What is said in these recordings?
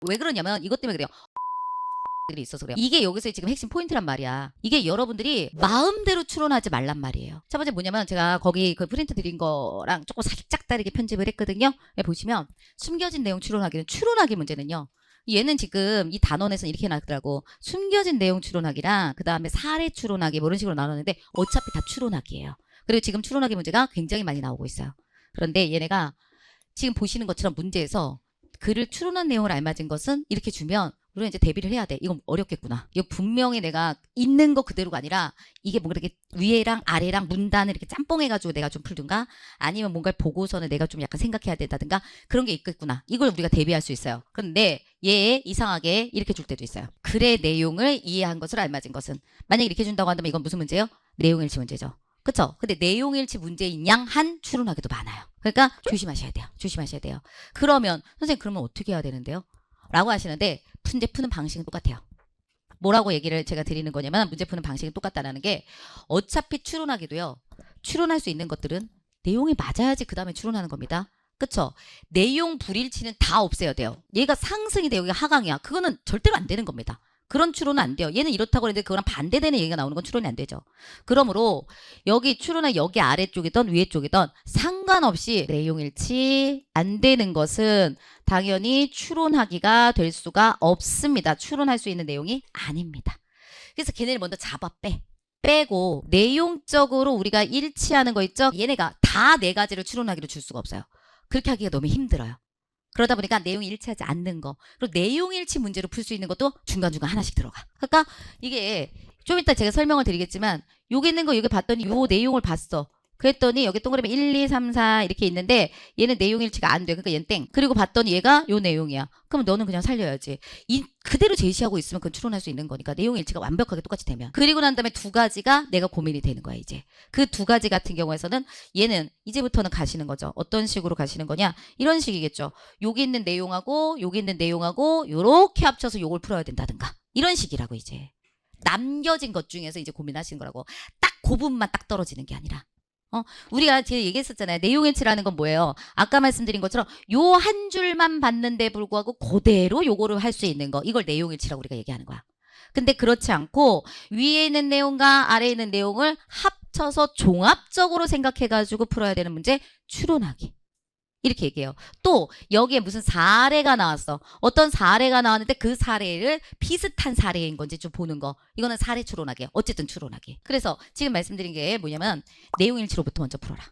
왜 그러냐면 이것 때문에 그래요. 들이 있어서 그래요. 이게 여기서 지금 핵심 포인트란 말이야. 이게 여러분들이 마음대로 추론하지 말란 말이에요. 첫 번째 뭐냐면 제가 거기 그 프린트 드린 거랑 조금 살짝 다르게 편집을 했거든요. 보시면 숨겨진 내용 추론하기는 추론하기 문제는요. 얘는 지금 이 단원에서는 이렇게 나왔더라고. 숨겨진 내용 추론하기랑 그 다음에 사례 추론하기 뭐 이런 식으로 나눴는데 어차피 다 추론하기예요. 그리고 지금 추론하기 문제가 굉장히 많이 나오고 있어요. 그런데 얘네가 지금 보시는 것처럼 문제에서 글을 추론한 내용을 알맞은 것은 이렇게 주면 우리가 이제 대비를 해야 돼. 이건 어렵겠구나. 이거 분명히 내가 있는 거 그대로가 아니라 이게 뭔가 이렇게 위에랑 아래랑 문단을 이렇게 짬뽕해가지고 내가 좀 풀든가 아니면 뭔가를 보고서는 내가 좀 약간 생각해야 된다든가 그런 게 있겠구나. 이걸 우리가 대비할 수 있어요. 그런데 얘 이상하게 이렇게 줄 때도 있어요. 글의 내용을 이해한 것을 알맞은 것은 만약에 이렇게 준다고 한다면 이건 무슨 문제예요? 내용일치 문제죠. 그쵸? 근데 내용일치 문제인 양 한 추론하기도 많아요. 그러니까 조심하셔야 돼요. 조심하셔야 돼요. 그러면 선생님 그러면 어떻게 해야 되는데요? 라고 하시는데 문제 푸는 방식은 똑같아요. 뭐라고 얘기를 제가 드리는 거냐면 문제 푸는 방식은 똑같다라는 게 어차피 추론하기도요. 추론할 수 있는 것들은 내용이 맞아야지 그 다음에 추론하는 겁니다. 그쵸? 내용 불일치는 다 없애야 돼요. 얘가 상승이 돼 여기가 하강이야. 그거는 절대로 안 되는 겁니다. 그런 추론은 안 돼요. 얘는 이렇다고 했는데 그거랑 반대되는 얘기가 나오는 건 추론이 안 되죠. 그러므로 여기 추론은 여기 아래쪽이든 위에 쪽이든 상관없이 내용일치 안 되는 것은 당연히 추론하기가 될 수가 없습니다. 추론할 수 있는 내용이 아닙니다. 그래서 걔네를 먼저 잡아 빼고 내용적으로 우리가 일치하는 거 있죠? 얘네가 다 네 가지를 추론하기로 줄 수가 없어요. 그렇게 하기가 너무 힘들어요. 그러다 보니까 내용이 일치하지 않는 거 그리고 내용일치 문제로 풀 수 있는 것도 중간중간 하나씩 들어가. 그러니까 이게 좀 이따 제가 설명을 드리겠지만 여기 있는 거 여기 봤더니 요 내용을 봤어. 그랬더니 여기 동그라미 1, 2, 3, 4 이렇게 있는데 얘는 내용일치가 안 돼. 그러니까 얘는 땡. 그리고 봤더니 얘가 요 내용이야. 그럼 너는 그냥 살려야지. 그대로 제시하고 있으면 그건 추론할 수 있는 거니까 내용일치가 완벽하게 똑같이 되면. 그리고 난 다음에 두 가지가 내가 고민이 되는 거야 이제. 그 두 가지 같은 경우에서는 얘는 이제부터는 가시는 거죠. 어떤 식으로 가시는 거냐. 이런 식이겠죠. 여기 있는 내용하고 여기 있는 내용하고 요렇게 합쳐서 요걸 풀어야 된다든가. 이런 식이라고 이제. 남겨진 것 중에서 이제 고민하시는 거라고. 딱 그 부분만 딱 떨어지는 게 아니라. 우리가 제가 얘기했었잖아요. 내용일치라는 건 뭐예요? 아까 말씀드린 것처럼 요 한 줄만 봤는데 불구하고 그대로 요거를 할 수 있는 거. 이걸 내용일치라고 우리가 얘기하는 거야. 근데 그렇지 않고 위에 있는 내용과 아래에 있는 내용을 합쳐서 종합적으로 생각해가지고 풀어야 되는 문제 추론하기. 이렇게 얘기해요. 또 여기에 무슨 사례가 나왔어. 어떤 사례가 나왔는데 그 사례를 비슷한 사례인 건지 좀 보는 거. 이거는 사례 추론하기. 어쨌든 추론하기. 그래서 지금 말씀드린 게 뭐냐면 내용일치로부터 먼저 풀어라.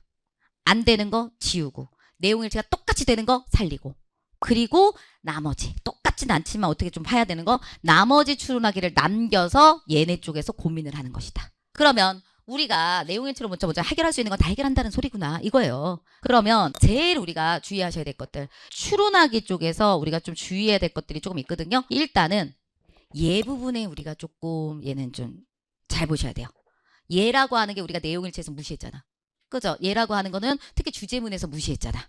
안 되는 거 지우고 내용일치가 똑같이 되는 거 살리고 그리고 나머지 똑같진 않지만 어떻게 좀 봐야 되는 거 나머지 추론하기를 남겨서 얘네 쪽에서 고민을 하는 것이다. 그러면 우리가 내용일치로 먼저 해결할 수 있는 건 다 해결한다는 소리구나 이거예요. 그러면 제일 우리가 주의하셔야 될 것들 추론하기 쪽에서 우리가 좀 주의해야 될 것들이 조금 있거든요. 일단은 얘 부분에 우리가 조금 얘는 좀 잘 보셔야 돼요. 얘라고 하는 게 우리가 내용일치에서 무시했잖아. 그죠? 얘라고 하는 거는 특히 주제문에서 무시했잖아.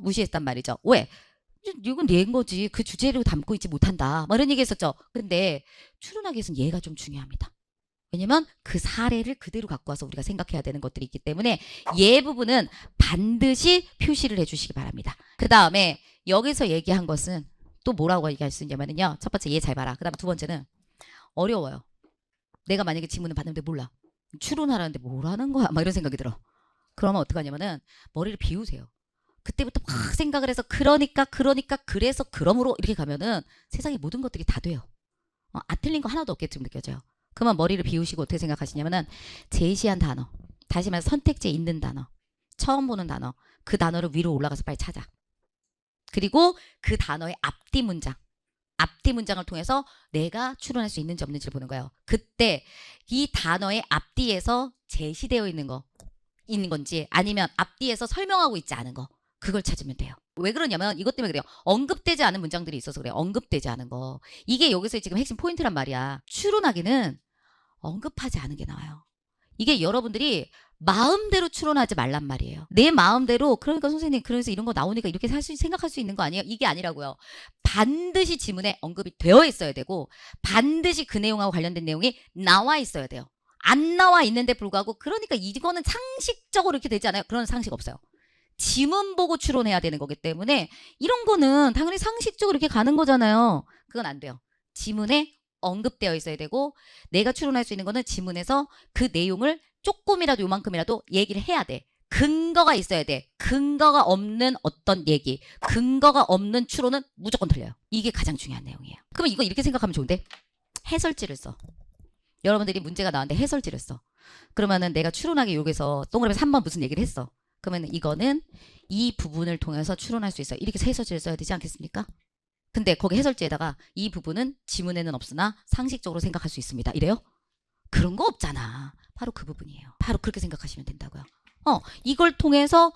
무시했단 말이죠. 왜? 이건 얘인 거지. 그 주제를 담고 있지 못한다. 뭐 이런 얘기 했었죠. 근데 추론하기에서는 얘가 좀 중요합니다. 왜냐면 그 사례를 그대로 갖고 와서 우리가 생각해야 되는 것들이 있기 때문에 얘 부분은 반드시 표시를 해주시기 바랍니다. 그 다음에 여기서 얘기한 것은 또 뭐라고 얘기할 수 있냐면요. 첫 번째 얘 잘 봐라. 그 다음에 두 번째는 어려워요. 내가 만약에 지문을 봤는데 몰라. 추론하라는데 뭐라는 거야? 막 이런 생각이 들어. 그러면 어떡하냐면은 머리를 비우세요. 그때부터 막 생각을 해서 그러니까 그래서 그러므로 이렇게 가면은 세상의 모든 것들이 다 돼요. 틀린 거 하나도 없게 좀 느껴져요. 그러면 머리를 비우시고 어떻게 생각하시냐면은 제시한 단어, 다시 말해서 선택지에 있는 단어, 처음 보는 단어, 그 단어를 위로 올라가서 빨리 찾아. 그리고 그 단어의 앞뒤 문장을 통해서 내가 추론할 수 있는지 없는지를 보는 거예요. 그때 이 단어의 앞뒤에서 제시되어 있는 건지 아니면 앞뒤에서 설명하고 있지 않은 거 그걸 찾으면 돼요. 왜 그러냐면 이것 때문에 그래요. 언급되지 않은 문장들이 있어서 그래요. 언급되지 않은 거. 이게 여기서 지금 핵심 포인트란 말이야. 추론하기는 언급하지 않은 게 나와요. 이게 여러분들이 마음대로 추론하지 말란 말이에요. 내 마음대로 그러니까 선생님 그래서 이런 거 나오니까 이렇게 생각할 수 있는 거 아니에요? 이게 아니라고요. 반드시 지문에 언급이 되어 있어야 되고 반드시 그 내용하고 관련된 내용이 나와 있어야 돼요. 안 나와 있는데 불구하고 그러니까 이거는 상식적으로 이렇게 되지 않아요? 그런 상식 없어요. 지문 보고 추론해야 되는 거기 때문에 이런 거는 당연히 상식적으로 이렇게 가는 거잖아요. 그건 안 돼요. 지문에 언급되어 있어야 되고 내가 추론할 수 있는 거는 지문에서 그 내용을 조금이라도 요만큼이라도 얘기를 해야 돼. 근거가 있어야 돼. 근거가 없는 어떤 얘기, 근거가 없는 추론은 무조건 틀려요. 이게 가장 중요한 내용이에요. 그러면 이거 이렇게 생각하면 좋은데 해설지를 써. 여러분들이 문제가 나왔는데 해설지를 써. 그러면은 내가 추론하기 여기서 동그라미 3번 무슨 얘기를 했어. 그러면 이거는 이 부분을 통해서 추론할 수 있어요. 이렇게 해설지를 써야 되지 않겠습니까? 근데 거기 해설지에다가 이 부분은 지문에는 없으나 상식적으로 생각할 수 있습니다. 이래요? 그런 거 없잖아. 바로 그 부분이에요. 바로 그렇게 생각하시면 된다고요. 이걸 통해서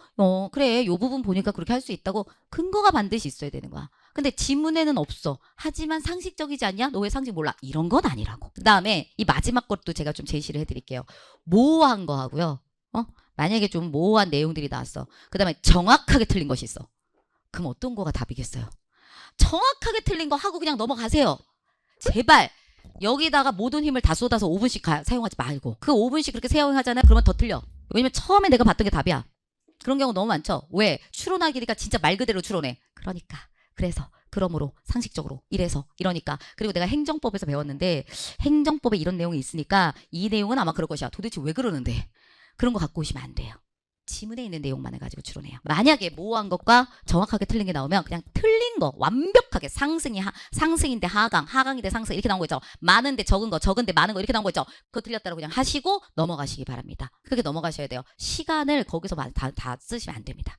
그래 요 부분 보니까 그렇게 할 수 있다고 근거가 반드시 있어야 되는 거야. 근데 지문에는 없어. 하지만 상식적이지 않냐? 너 왜 상식 몰라? 이런 건 아니라고. 그 다음에 이 마지막 것도 제가 좀 제시를 해드릴게요. 모호한 거 하고요. 만약에 좀 모호한 내용들이 나왔어. 그 다음에 정확하게 틀린 것이 있어. 그럼 어떤 거가 답이겠어요? 정확하게 틀린 거 하고 그냥 넘어가세요. 제발 여기다가 모든 힘을 다 쏟아서 5분씩 사용하지 말고 그 5분씩 그렇게 사용하잖아요. 그러면 더 틀려. 왜냐면 처음에 내가 봤던 게 답이야. 그런 경우 너무 많죠. 왜? 추론하기니까 진짜 말 그대로 추론해. 그러니까 그래서 그러므로 상식적으로 이래서 이러니까 그리고 내가 행정법에서 배웠는데 행정법에 이런 내용이 있으니까 이 내용은 아마 그럴 것이야. 도대체 왜 그러는데? 그런 거 갖고 오시면 안 돼요. 지문에 있는 내용만을 가지고 추론해요. 만약에 모호한 것과 정확하게 틀린 게 나오면 그냥 틀린 거 완벽하게 상승인데 하강인데 상승 이렇게 나온 거 있죠. 많은데 적은 거, 적은데 많은 거 이렇게 나온 거 있죠. 그거 틀렸다고 그냥 하시고 넘어가시기 바랍니다. 그렇게 넘어가셔야 돼요. 시간을 거기서 다 쓰시면 안 됩니다.